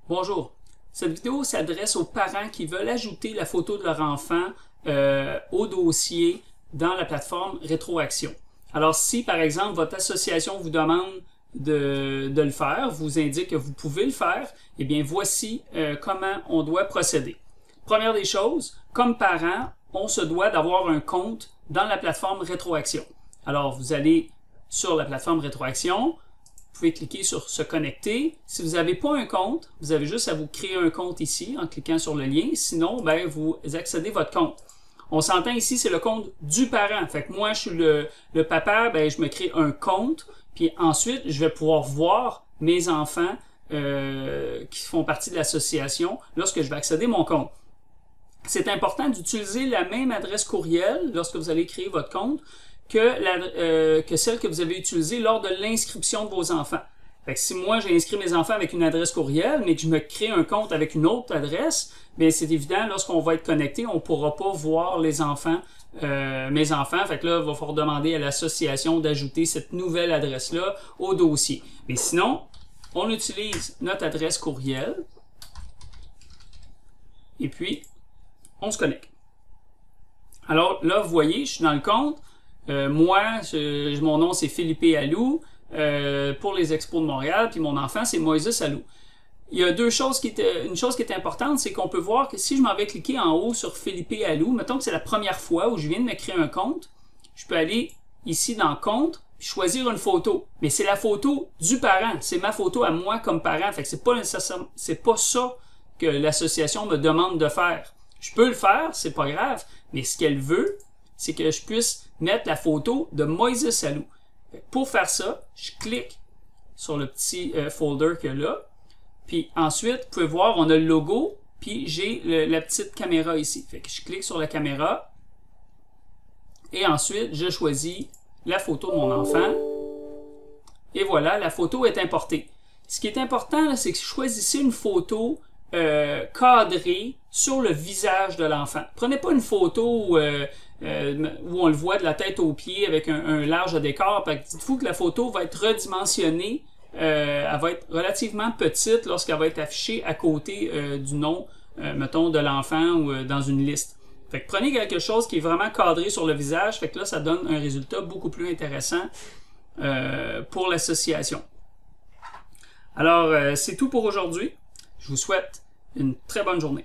Bonjour, cette vidéo s'adresse aux parents qui veulent ajouter la photo de leur enfant au dossier dans la plateforme Rétroaction. Alors si par exemple votre association vous demande de le faire, vous indique que vous pouvez le faire, eh bien voici comment on doit procéder. Première des choses, comme parent, on se doit d'avoir un compte dans la plateforme Rétroaction. Alors vous allez sur la plateforme Rétroaction, vous pouvez cliquer sur « Se connecter ». Si vous n'avez pas un compte, vous avez juste à vous créer un compte ici en cliquant sur le lien. Sinon, ben, vous accédez à votre compte. On s'entend ici, c'est le compte du parent. Fait que moi, je suis le papa, ben, je me crée un compte. Puis ensuite, je vais pouvoir voir mes enfants qui font partie de l'association lorsque je vais accéder à mon compte. C'est important d'utiliser la même adresse courriel lorsque vous allez créer votre compte que celle que vous avez utilisée lors de l'inscription de vos enfants. Fait que si moi j'ai inscrit mes enfants avec une adresse courriel, mais que je me crée un compte avec une autre adresse, bien c'est évident, lorsqu'on va être connecté, on ne pourra pas voir les enfants, mes enfants. Fait que là, il va falloir demander à l'association d'ajouter cette nouvelle adresse-là au dossier. Mais sinon, on utilise notre adresse courriel et puis on se connecte. Alors là, vous voyez, je suis dans le compte. Moi, mon nom c'est Philippe Alou pour les Expos de Montréal, puis mon enfant c'est Moïse Alou. Il y a une chose qui est importante, c'est qu'on peut voir que si je m'en vais cliquer en haut sur Philippe Alou, mettons que c'est la première fois où je viens de me créer un compte, je peux aller ici dans Compte, puis choisir une photo. Mais c'est la photo du parent, c'est ma photo à moi comme parent, fait que c'est pas ça que l'association me demande de faire. Je peux le faire, c'est pas grave, mais ce qu'elle veut, c'est que je puisse mettre la photo de Moïse Alou. Pour faire ça, je clique sur le petit folder qu'il y a là. Puis ensuite, vous pouvez voir, on a le logo, puis j'ai la petite caméra ici. Fait que je clique sur la caméra. Et ensuite, je choisis la photo de mon enfant. Et voilà, la photo est importée. Ce qui est important, c'est que choisissez une photo cadrée sur le visage de l'enfant. Prenez pas une photo où on le voit de la tête aux pieds avec un large décor. Dites-vous que la photo va être redimensionnée. Elle va être relativement petite lorsqu'elle va être affichée à côté du nom, mettons, de l'enfant ou dans une liste. Fait que prenez quelque chose qui est vraiment cadré sur le visage. Fait que là, ça donne un résultat beaucoup plus intéressant pour l'association. Alors, c'est tout pour aujourd'hui. Je vous souhaite une très bonne journée.